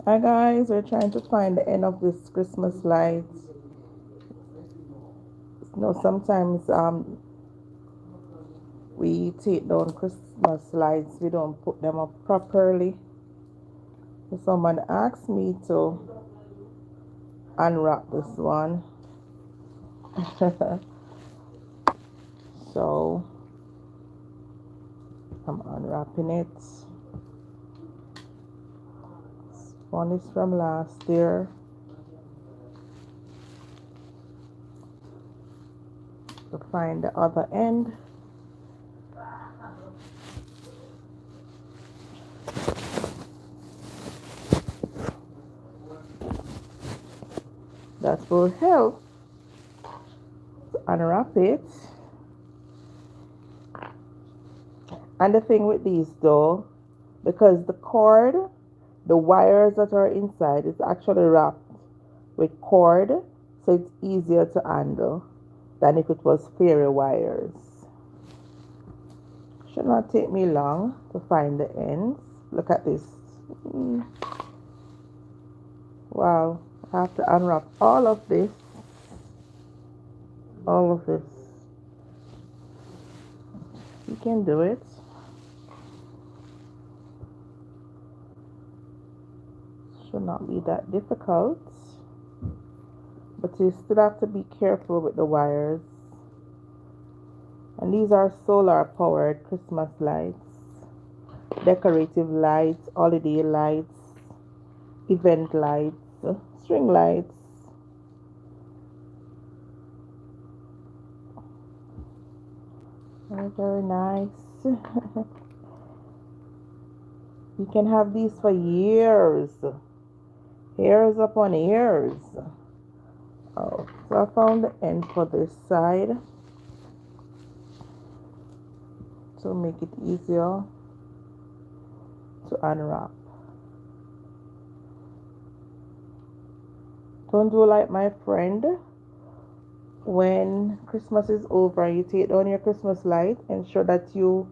Hi guys, we're trying to find the end of this Christmas light. Sometimes we take down Christmas lights, we don't put them up properly. So someone asked me to unwrap this one. So I'm unwrapping it. This one is from last year. To find the other end. That will help to unwrap it. And the thing with these though, because the cord, the wires that are inside is actually wrapped with cord, so it's easier to handle than if it was fairy wires. Should not take me long to find the ends. Look at this. Wow, I have to unwrap all of this. All of this. You can do it. Should not be that difficult. But you still have to be careful with the wires. And these are solar powered Christmas lights, decorative lights, holiday lights, event lights, string lights. Very, very nice. You can have these for years. Years upon years. Oh, so I found the end for this side to make it easier to unwrap. Don't do like my friend. When Christmas is over, you take down your Christmas light, ensure that you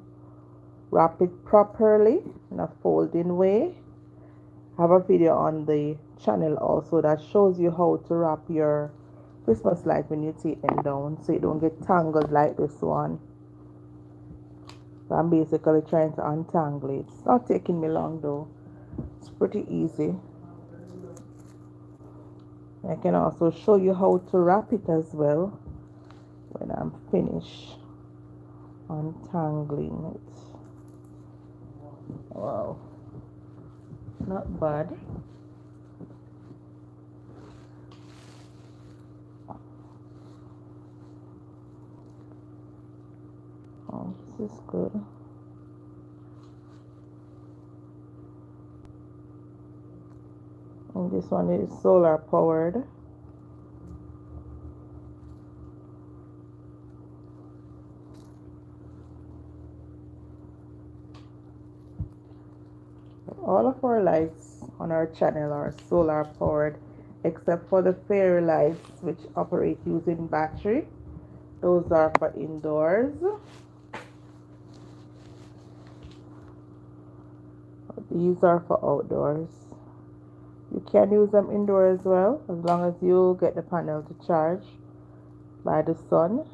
wrap it properly in a folding way. I have a video on the channel also that shows you how to wrap your Christmas light when you take them down, so you don't get tangled like this one. So I'm basically trying to untangle it. It's not taking me long though. It's pretty easy. I can also show you how to wrap it as well when I'm finished untangling it. Wow, not bad. Oh, this is good. And this one is solar powered. All of our lights on our channel are solar powered except for the fairy lights which operate using battery. Those are for indoors. These are for outdoors. You can use them indoor as well, as long as you get the panel to charge by the sun.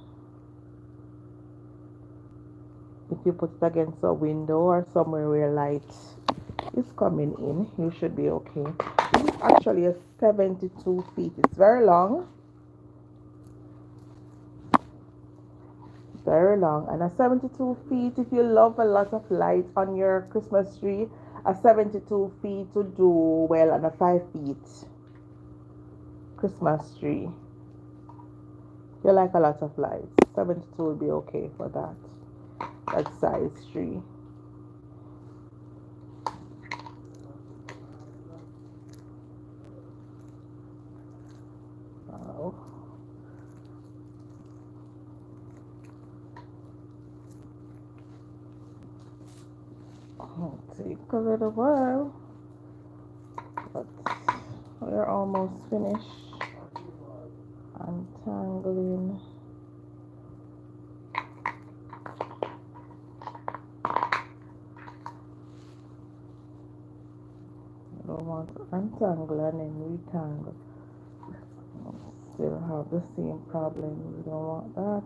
If you put it against a window or somewhere where light is coming in, you should be okay. This is actually a 72 feet. It's very long. Very long. And a 72 feet, if you love a lot of light on your Christmas tree, a 72 feet would do well on a 5 feet Christmas tree. If you like a lot of lights, 72 will be okay for that size tree. Wow. It'll take a little while, but we're almost finished untangling. don't want to untangle and then retangle. Still have the same problem. You don't want that.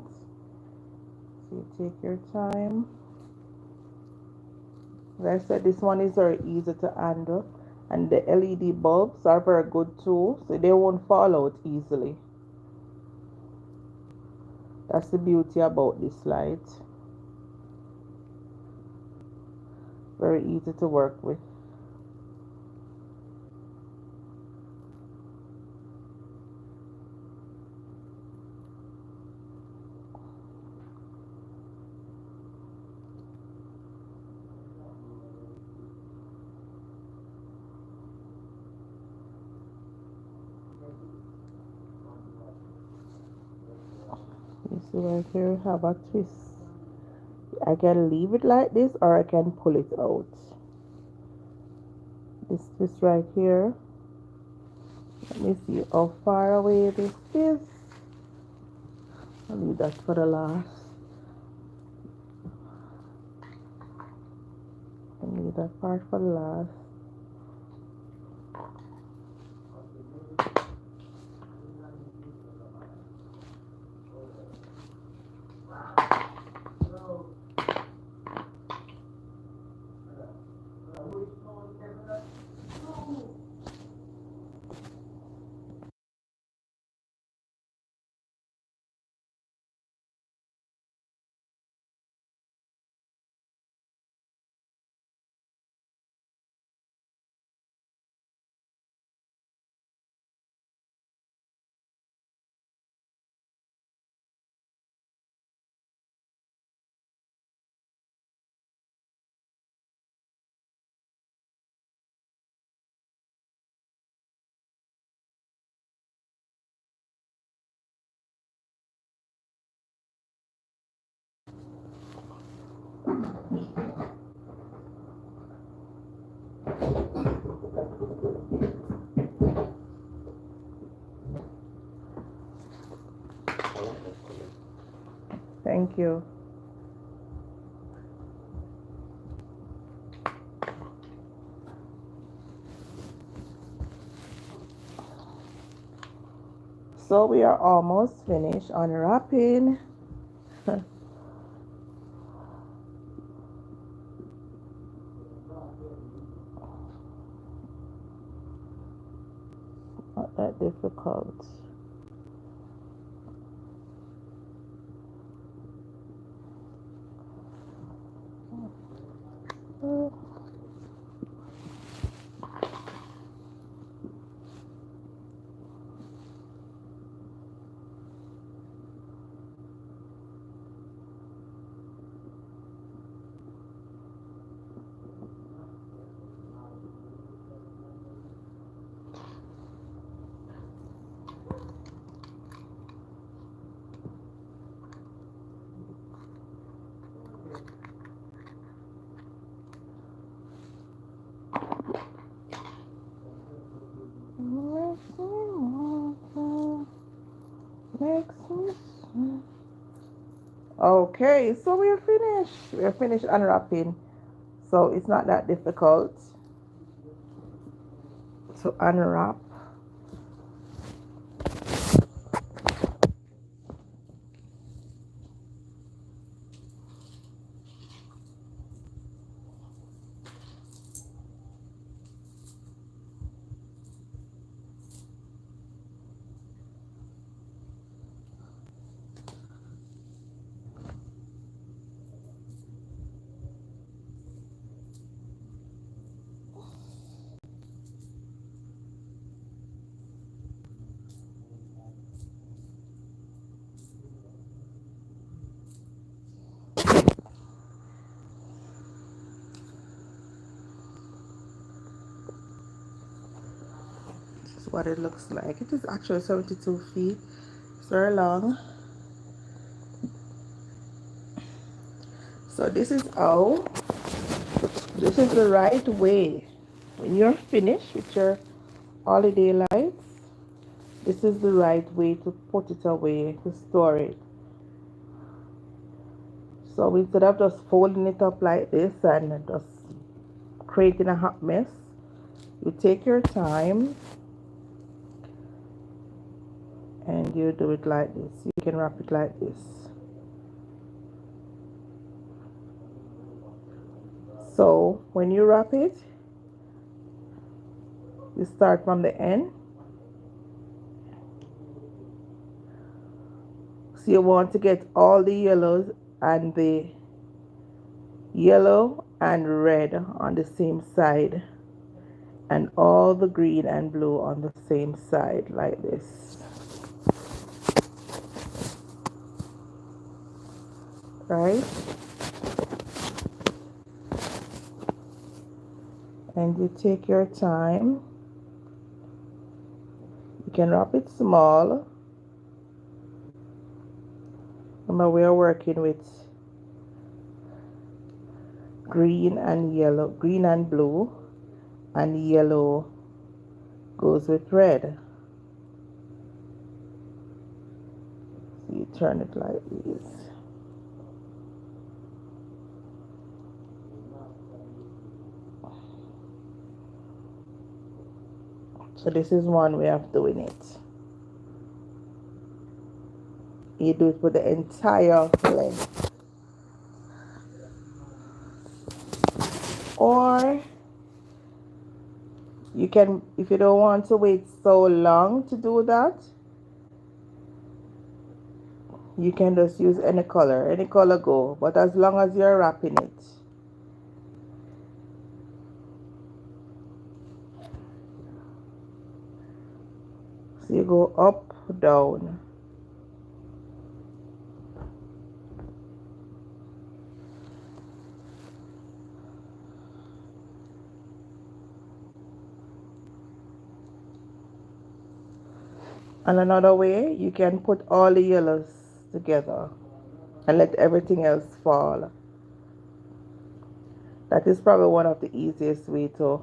So you take your time. Like I said, this one is very easy to handle, and the LED bulbs are very good too, so they won't fall out easily. That's the beauty about this light. Very easy to work with. You see right here, have a twist. I can leave it like this or I can pull it out. This twist right here. Let me see how far away this is. I'll leave that for the last. I'll leave that part for the last. Thank you. So we are almost finished unwrapping. Not that difficult. Okay, so we're finished. We're finished unwrapping. So it's not that difficult to unwrap. This is what it looks like. It is actually 72 feet. It's very long. So this is the right way. When you're finished with your holiday lights, this is the right way to put it away, to store it. So instead of just folding it up like this and just creating a hot mess, You take your time and you do it like this. You can wrap it like this. So when you wrap it, you start from the end. So you want to get all the yellows and the yellow and red on the same side, and all the green and blue on the same side like this. Right? And you take your time. You can wrap it small. Remember, we are working with green and yellow, green and blue, and yellow goes with red. So you turn it like this. So this is one way of doing it. You do it for the entire length. Or you can, if you don't want to wait so long to do that, you can just use any color go, but as long as you're wrapping it. So you go up, down. And another way, you can put all the yellows together and let everything else fall. That is probably one of the easiest way to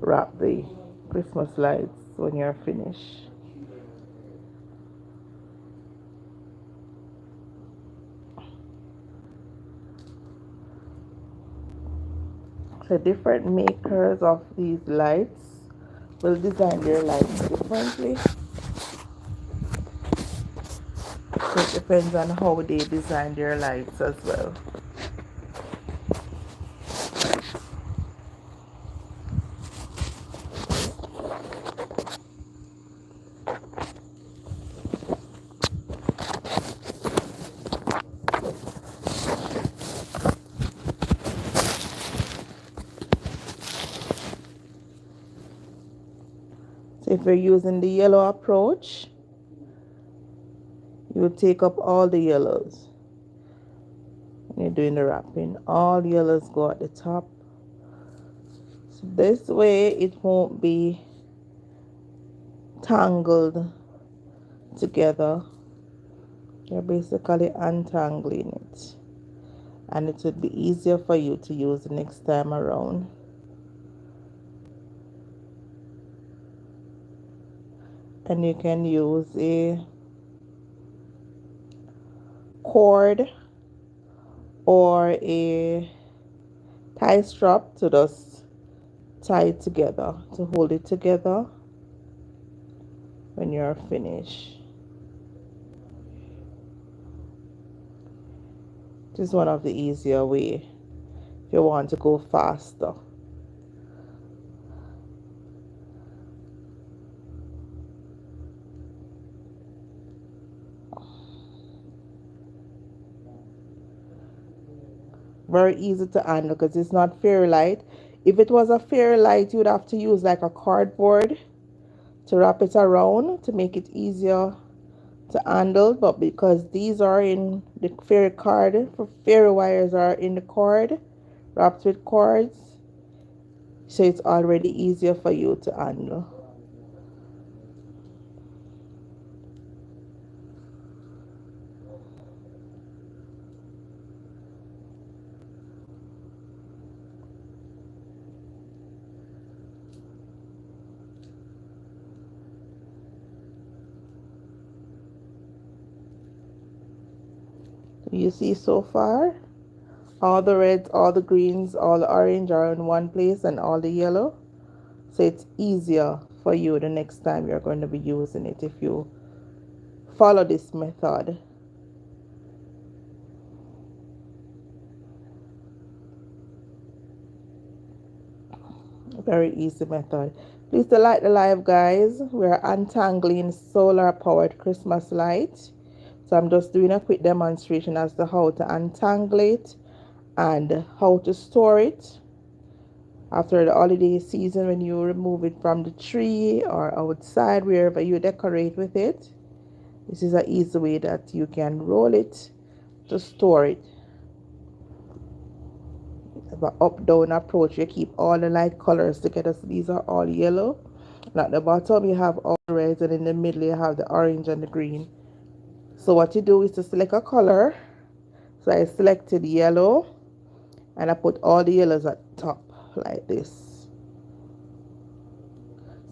wrap the Christmas lights when you're finished. So different makers of these lights will design their lights differently. So it depends on how they design their lights as well. So if you're using the yellow approach, you will take up all the yellows. When you're doing the wrapping, all the yellows go at the top. So this way it won't be tangled together. You're basically untangling it, and it would be easier for you to use the next time around. And you can use a cord or a tie strap to just tie it together, to hold it together when you're finished. This is one of the easier way if you want to go faster. Very easy to handle because it's not fairy light. If it was a fairy light, you would have to use like a cardboard to wrap it around to make it easier to handle. But because these are in the fairy card, for fairy wires are in the cord, wrapped with cords, so it's already easier for you to handle. You see so far, all the reds, all the greens, all the orange are in one place, and all the yellow. so it's easier for you the next time you're going to be using it if you follow this method. Very easy method. Please to like the live, guys. We're untangling solar powered Christmas light. So I'm just doing a quick demonstration as to how to untangle it and how to store it after the holiday season when you remove it from the tree or outside, wherever you decorate with it. This is an easy way that you can roll it to store it. An up down approach. You keep all the light colors together. So these are all yellow, and at the bottom you have all reds, and in the middle you have the orange and the green. So what you do is to select a color. So I selected yellow, and I put all the yellows at the top like this.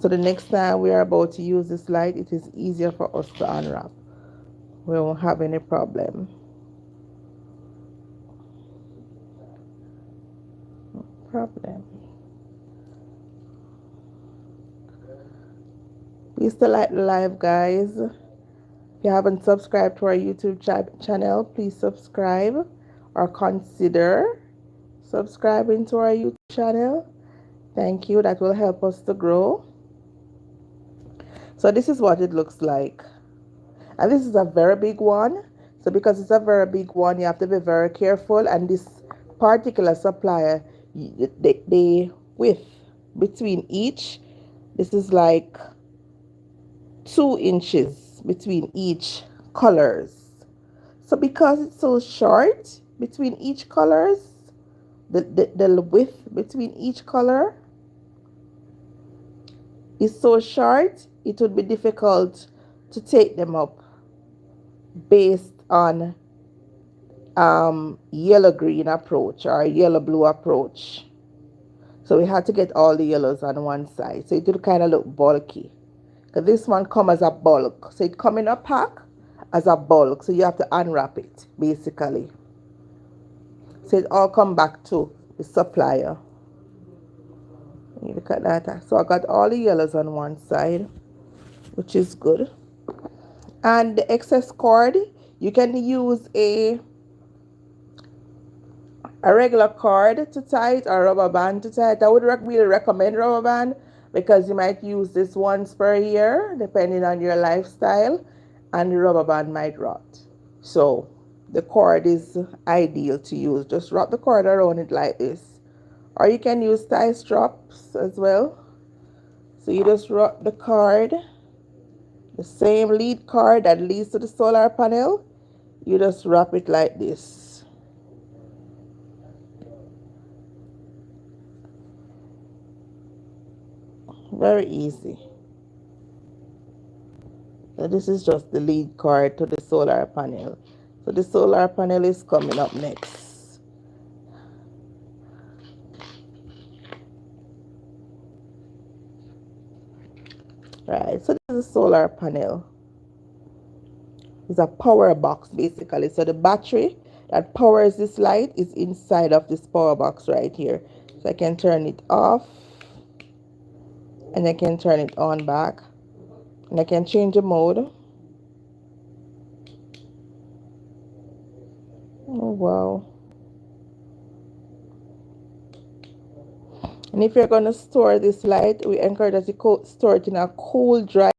So the next time we are about to use this light, it is easier for us to unwrap. We won't have any problem. Please to like the live, guys. If you haven't subscribed to our YouTube channel, please subscribe or consider subscribing to our YouTube channel. Thank you. That will help us to grow. So this is what it looks like. And this is a very big one. So because it's a very big one, you have to be very careful. And this particular supplier, the width between each, this is like 2 inches between each colors. So because it's so short between each colors, the width between each color is so short, it would be difficult to take them up based on yellow green approach or yellow blue approach. So we had to get all the yellows on one side, so it would kind of look bulky. Because this one come as a bulk, so it come in a pack as a bulk, so you have to unwrap it basically. So it all come back to the supplier. You look at that. So I got all the yellows on one side, which is good. And the excess cord, you can use a regular cord to tie it or a rubber band to tie it. I would really recommend rubber band because you might use this once per year depending on your lifestyle, and the rubber band might rot. So the cord is ideal to use. Just wrap the cord around it like this, or you can use tie straps as well. So you just wrap the cord, the same lead cord that leads to the solar panel, you just wrap it like this. Very easy. So this is just the lead cord to the solar panel. So the solar panel is coming up next. Right, so this is a solar panel. It's a power box basically. So the battery that powers this light is inside of this power box right here. So I can turn it off, and I can turn it on back, and I can change the mode. Oh wow. And if you're going to store this light, we encourage that you store it in a cool, dry,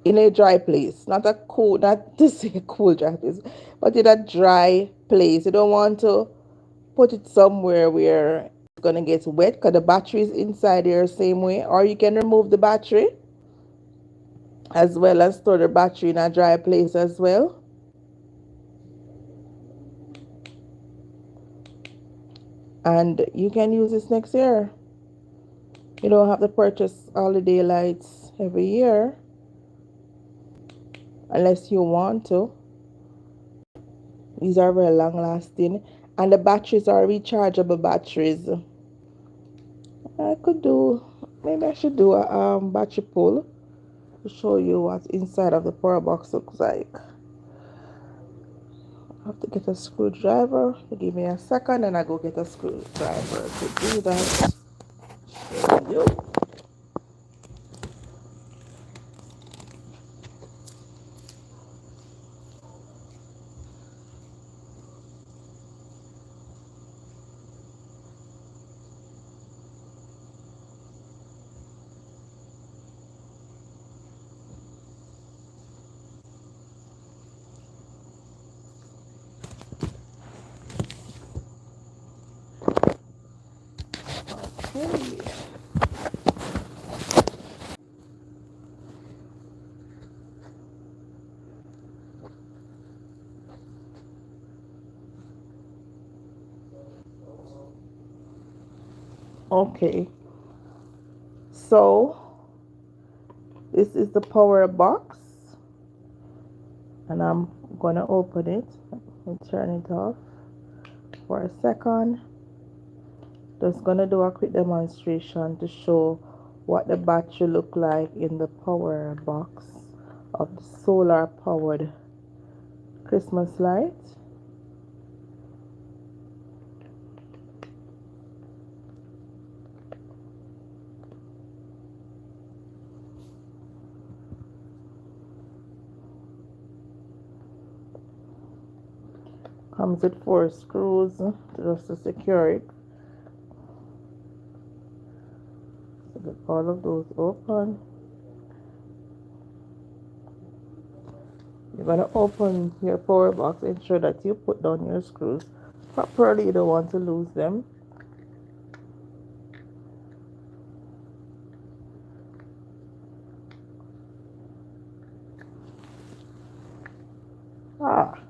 in a dry place. Not to say a cool dry place, but in a dry place. You don't want to put it somewhere where it's going to get wet, because the battery is inside there same way. Or you can remove the battery as well as store the battery in a dry place as well. And you can use this next year. You don't have to purchase holiday lights every year unless you want to. These are very long lasting, and the batteries are rechargeable batteries. Maybe I should do a battery pull to show you what inside of the power box looks like. I have to get a screwdriver. Give me a second and I go get a screwdriver to do that. Yo. Okay. Okay. So this is the power box, and I'm gonna open it and turn it off for a second. Just gonna do a quick demonstration to show what the battery look like in the power box of the solar powered Christmas light. Comes with 4 screws just to secure it. So get all of those open. You're gonna open your power box, ensure that you put down your screws properly. You don't want to lose them.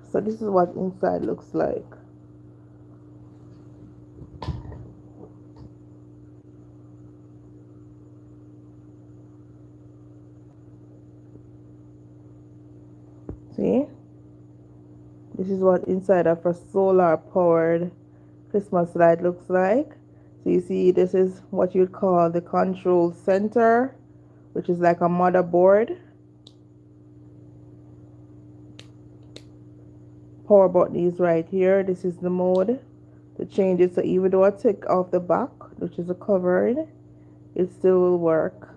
So this is what inside looks like. See? This is what inside of a solar powered Christmas light looks like. So you see, this is what you'd call the control center, which is like a motherboard. Power button is right here. This is the mode to change it. So even though I take off the back, which is covered, it still will work.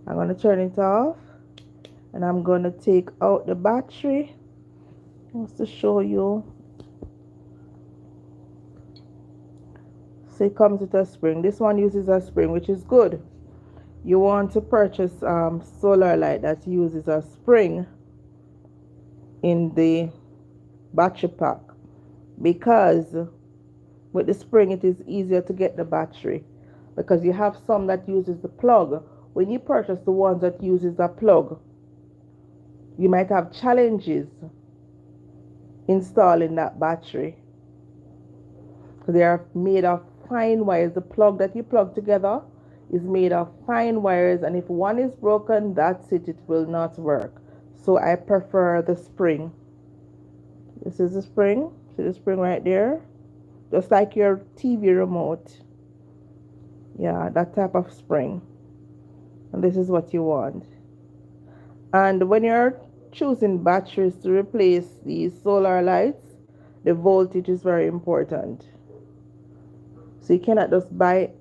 I'm going to turn it off, and I'm going to take out the battery just to show you. So it comes with a spring. This one uses a spring, which is good. You want to purchase solar light that uses a spring in the battery pack, because with the spring it is easier to get the battery, because you have some that uses the plug. When you purchase the ones that uses a plug, you might have challenges installing that battery, because they are made of fine wires. The plug that you plug together is made of fine wires, and if one is broken, that's it, it will not work. So I prefer the spring. This is the spring. See the spring right there? Just like your TV remote. Yeah, that type of spring. And this is what you want. And when you're choosing batteries to replace these solar lights, the voltage is very important. So you cannot just buy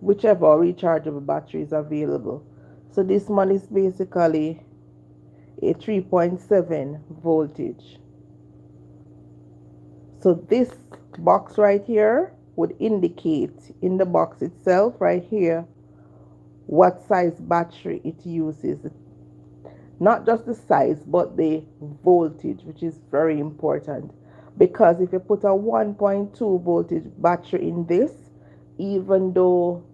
whichever rechargeable battery is available. So this one is basically a 3.7 voltage. So this box right here would indicate in the box itself right here what size battery it uses. Not just the size, but the voltage, which is very important. Because if you put a 1.2 voltage battery in this, even though,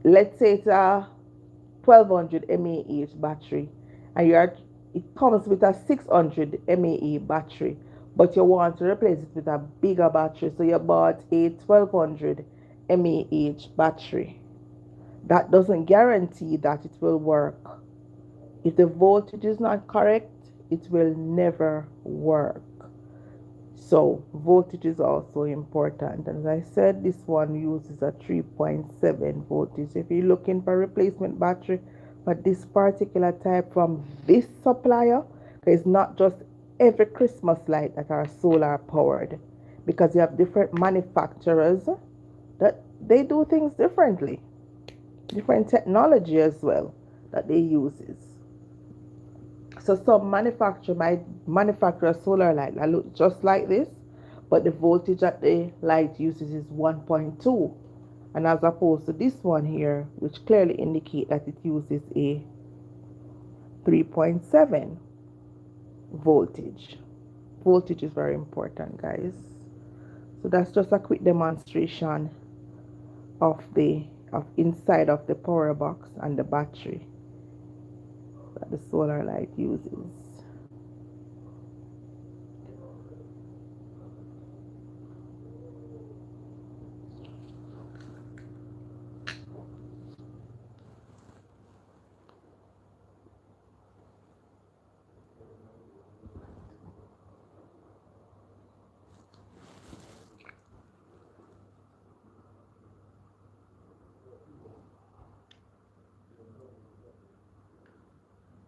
let's say it's a 1200 mAh battery, and it comes with a 600 mAh battery, but you want to replace it with a bigger battery, so you bought a 1200 mAh battery. That doesn't guarantee that it will work. If the voltage is not correct, it will never work. So voltage is also important. And as I said, this one uses a 3.7 voltage. If you're looking for a replacement battery for this particular type from this supplier, it's not just every Christmas light that are solar powered, because you have different manufacturers that they do things differently, different technology as well that they uses. So some manufacturer might manufacture a solar light that look just like this, but the voltage that the light uses is 1.2, and as opposed to this one here, which clearly indicate that it uses a 3.7 voltage. Voltage is very important, guys. So that's just a quick demonstration of the inside of the power box and the battery that the solar light uses.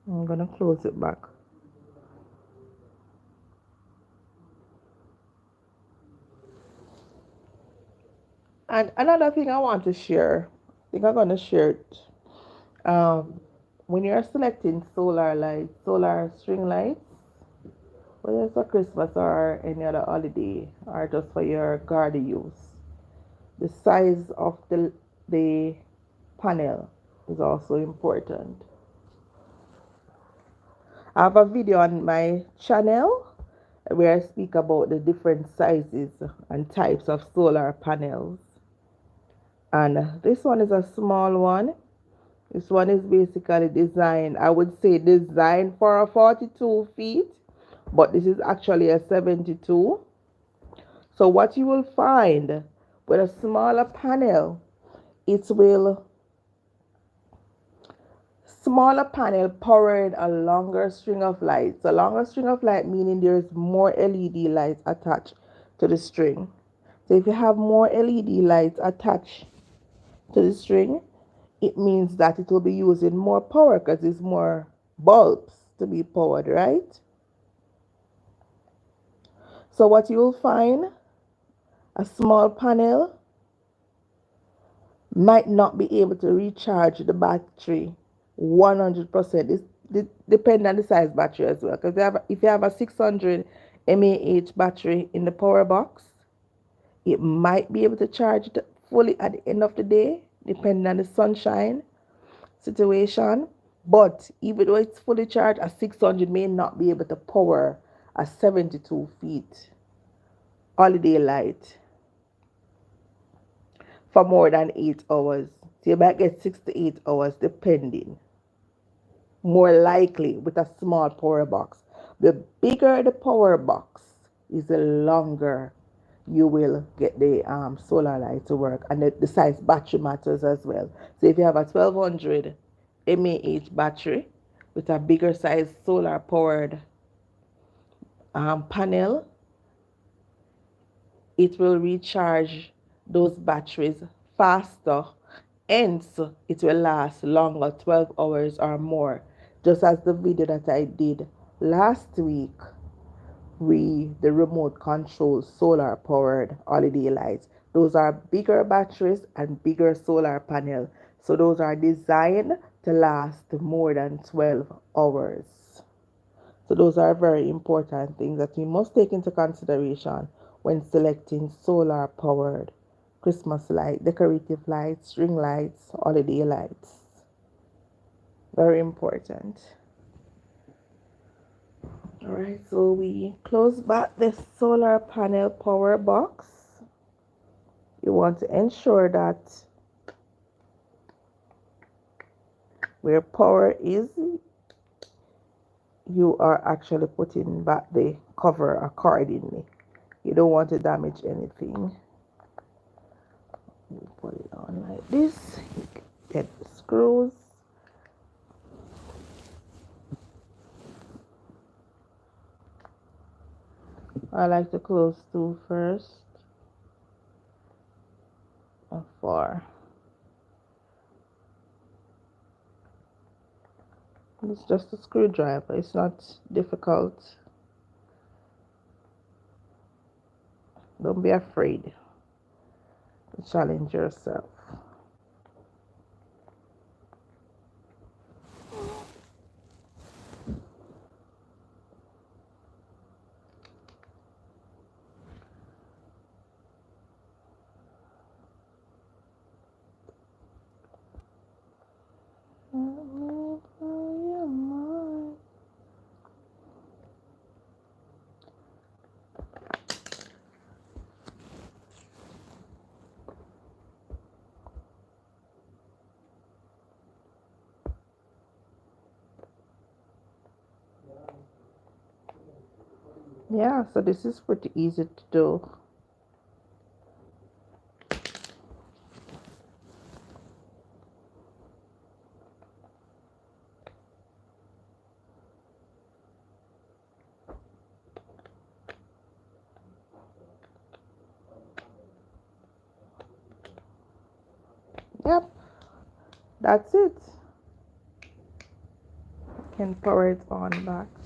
I'm gonna close it back. And another thing I want to share, I think I'm gonna share it. When you're selecting solar lights, solar string lights, whether it's for Christmas or any other holiday or just for your garden use, the size of the panel is also important. I have a video on my channel where I speak about the different sizes and types of solar panels. And this one is a small one. This one is basically designed, I would say designed for a 42 feet, but this is actually a 72. So what you will find with a smaller panel, it will smaller panel powering a longer string of lights. A longer string of light meaning there's more LED lights attached to the string. So if you have more LED lights attached to the string, it means that it will be using more power because there's more bulbs to be powered, right? So what you will find, a small panel might not be able to recharge the battery 100%. It depends on the size battery as well. Because if you have a 600 mAh battery in the power box, it might be able to charge it fully at the end of the day, depending on the sunshine situation. But even though it's fully charged, a 600 may not be able to power a 72 feet holiday light for more than 8 hours. So you might get 6 to 8 hours depending. More likely with a small power box. The bigger the power box is, the longer you will get the solar light to work, and the size battery matters as well. So if you have a 1200 mAh battery with a bigger size solar powered panel, it will recharge those batteries faster, hence it will last longer, 12 hours or more, just as the video that I did last week with the remote control solar powered holiday lights. Those are bigger batteries and bigger solar panel, so those are designed to last more than 12 hours. So those are very important things that we must take into consideration when selecting solar powered Christmas light, decorative lights, string lights, holiday lights. Very important. Alright, so we close back the solar panel power box. You want to ensure that where power is, you are actually putting back the cover accordingly. You don't want to damage anything. You put it on like this. You get the screws. I like to close two first. And four. It's just a screwdriver. It's not difficult. Don't be afraid. challenge yourself. Yeah, so this is pretty easy to do. Yep, that's it. Can pour it on back.